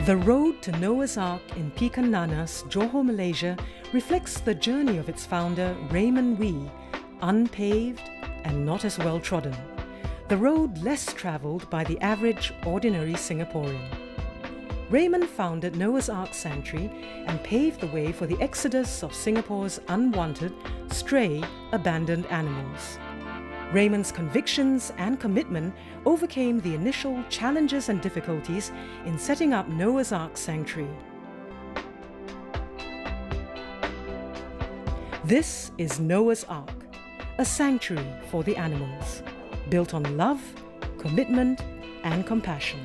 The road to Noah's Ark in Pekan Nanas, Johor, Malaysia, reflects the journey of its founder, Raymund Wee, unpaved and not as well trodden. The road less travelled by the average, ordinary Singaporean. Raymund founded Noah's Ark Sanctuary and paved the way for the exodus of Singapore's unwanted, stray, abandoned animals. Raymund's convictions and commitment overcame the initial challenges and difficulties in setting up Noah's Ark Sanctuary. This is Noah's Ark, a sanctuary for the animals, built on love, commitment, and compassion.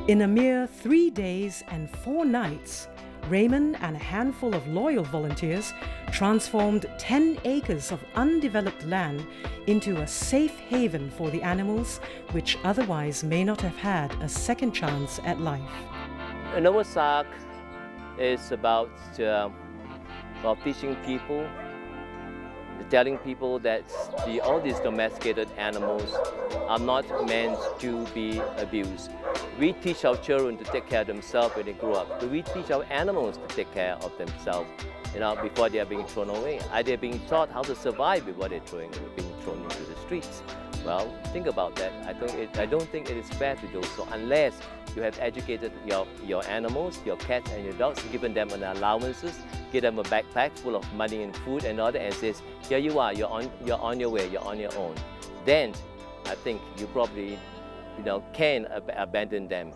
In a mere 3 days and 4 nights, Raymund and a handful of loyal volunteers transformed 10 acres of undeveloped land into a safe haven for the animals which otherwise may not have had a second chance at life. Noah's Ark is about teaching people, telling people that all these domesticated animals are not meant to be abused. We teach our children to take care of themselves when they grow up. We teach our animals to take care of themselves, before they are being thrown away. Are they being taught how to survive before they're being thrown into the streets? Well, think about that. I don't think it is fair to do so unless you have educated your animals, your cats and your dogs, given them an allowances, give them a backpack full of money and food and all that, and says, here you are, you're on your way, you're on your own. Then I think you probably can abandon them,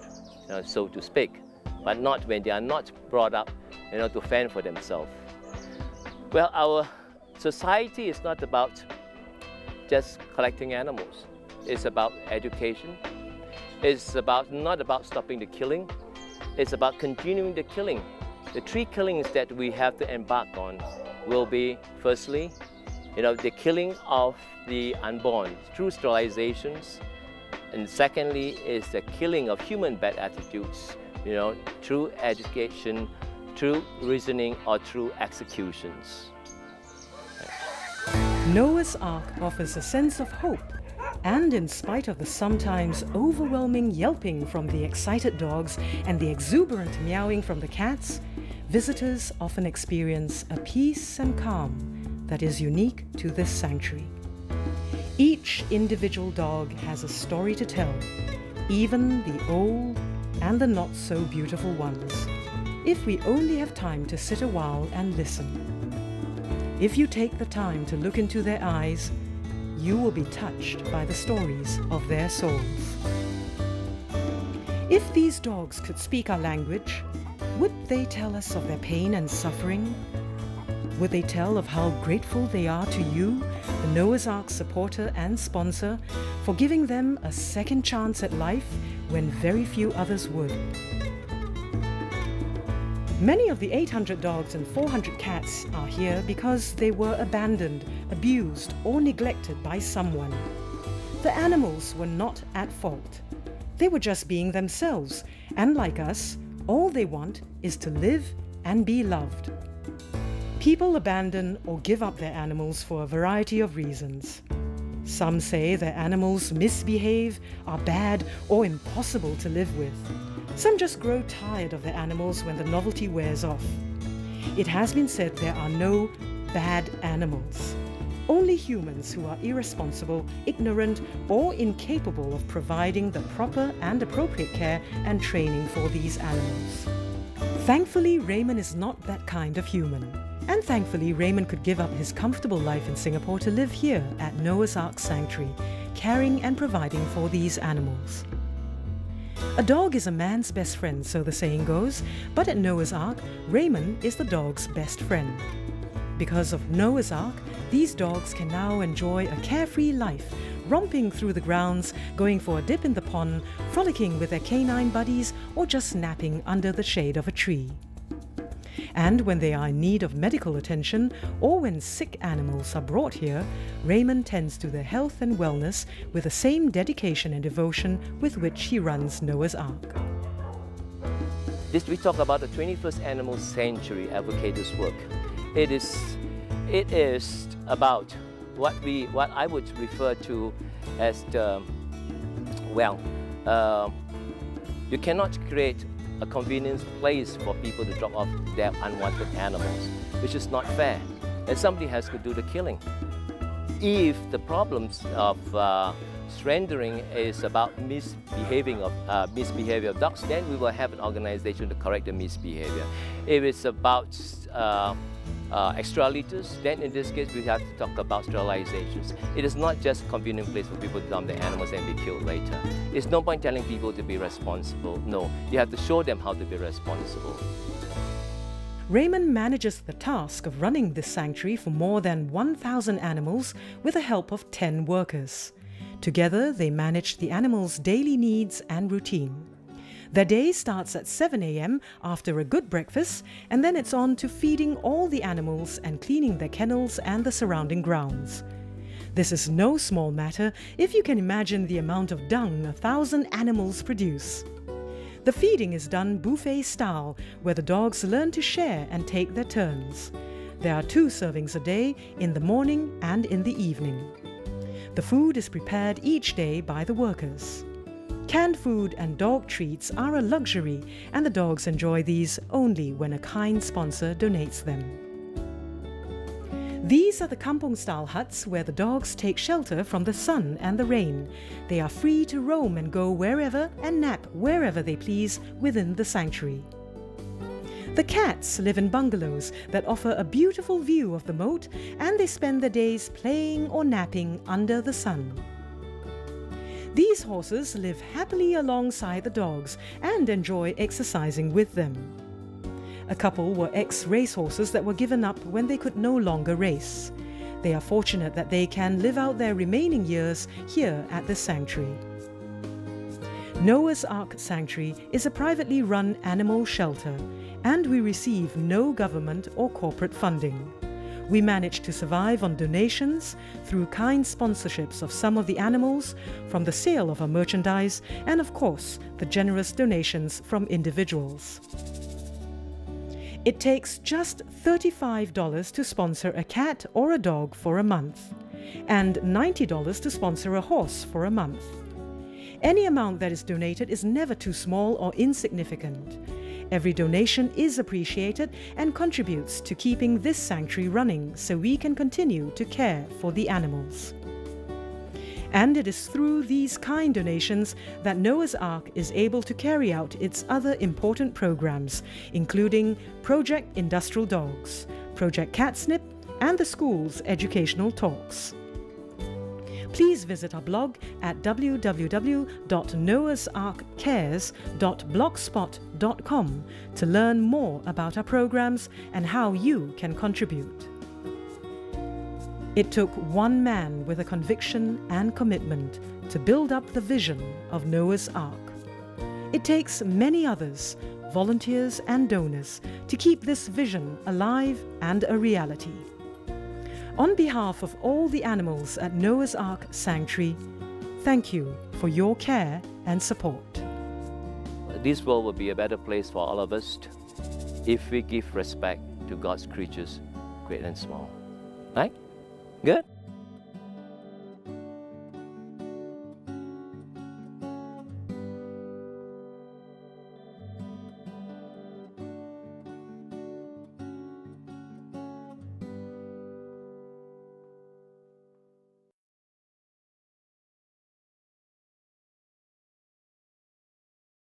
so to speak, but not when they are not brought up to fend for themselves. Well, our society is not about just collecting animals. It's about education. It's not about stopping the killing. It's about continuing the killing. The 3 killings that we have to embark on will be, firstly, the killing of the unborn through sterilizations, and secondly is the killing of human bad attitudes, through education, through reasoning, or through executions. Noah's Ark offers a sense of hope, and in spite of the sometimes overwhelming yelping from the excited dogs and the exuberant meowing from the cats, visitors often experience a peace and calm that is unique to this sanctuary. Each individual dog has a story to tell, even the old and the not so beautiful ones, if we only have time to sit a while and listen. If you take the time to look into their eyes, you will be touched by the stories of their souls. If these dogs could speak our language, would they tell us of their pain and suffering? Would they tell of how grateful they are to you, the Noah's Ark supporter and sponsor, for giving them a second chance at life when very few others would? Many of the 800 dogs and 400 cats are here because they were abandoned, abused, or neglected by someone. The animals were not at fault. They were just being themselves, and like us, all they want is to live and be loved. People abandon or give up their animals for a variety of reasons. Some say their animals misbehave, are bad, or impossible to live with. Some just grow tired of their animals when the novelty wears off. It has been said there are no bad animals. Only humans who are irresponsible, ignorant, or incapable of providing the proper and appropriate care and training for these animals. Thankfully, Raymund is not that kind of human. And thankfully, Raymund could give up his comfortable life in Singapore to live here at Noah's Ark Sanctuary, caring and providing for these animals. A dog is a man's best friend, so the saying goes, but at Noah's Ark, Raymund is the dog's best friend. Because of Noah's Ark, these dogs can now enjoy a carefree life, romping through the grounds, going for a dip in the pond, frolicking with their canine buddies, or just napping under the shade of a tree. And when they are in need of medical attention or when sick animals are brought here, Raymund tends to their health and wellness with the same dedication and devotion with which he runs Noah's Ark. We talk about the 21st Animal Sanctuary Advocators work. It is about what I would refer to as the Well, you cannot create a convenience place for people to drop off their unwanted animals, which is not fair. And somebody has to do the killing. If the problems of surrendering is about misbehavior of dogs, then we will have an organization to correct the misbehavior. If it's about extra litters, then in this case we have to talk about sterilizations. It is not just a convenient place for people to dump their animals and be killed later. It's no point telling people to be responsible. No, you have to show them how to be responsible. Raymund manages the task of running this sanctuary for more than 1,000 animals with the help of 10 workers. Together, they manage the animals' daily needs and routine. Their day starts at 7 a.m. after a good breakfast, and then it's on to feeding all the animals and cleaning their kennels and the surrounding grounds. This is no small matter if you can imagine the amount of dung 1,000 animals produce. The feeding is done buffet style, where the dogs learn to share and take their turns. There are 2 servings a day, in the morning and in the evening. The food is prepared each day by the workers. Canned food and dog treats are a luxury, and the dogs enjoy these only when a kind sponsor donates them. These are the kampong-style huts where the dogs take shelter from the sun and the rain. They are free to roam and go wherever and nap wherever they please within the sanctuary. The cats live in bungalows that offer a beautiful view of the moat, and they spend their days playing or napping under the sun. These horses live happily alongside the dogs and enjoy exercising with them. A couple were ex-racehorses that were given up when they could no longer race. They are fortunate that they can live out their remaining years here at the sanctuary. Noah's Ark Sanctuary is a privately run animal shelter, and we receive no government or corporate funding. We manage to survive on donations through kind sponsorships of some of the animals, from the sale of our merchandise, and of course, the generous donations from individuals. It takes just $35 to sponsor a cat or a dog for a month, and $90 to sponsor a horse for a month. Any amount that is donated is never too small or insignificant. Every donation is appreciated and contributes to keeping this sanctuary running so we can continue to care for the animals. And it is through these kind donations that Noah's Ark is able to carry out its other important programs, including Project Industrial Dogs, Project Catsnip, and the school's educational talks. Please visit our blog at www.noahsarkcares.blogspot.com to learn more about our programs and how you can contribute. It took one man with a conviction and commitment to build up the vision of Noah's Ark. It takes many others, volunteers and donors, to keep this vision alive and a reality. On behalf of all the animals at Noah's Ark Sanctuary, thank you for your care and support. This world will be a better place for all of us if we give respect to God's creatures, great and small. Right? Good?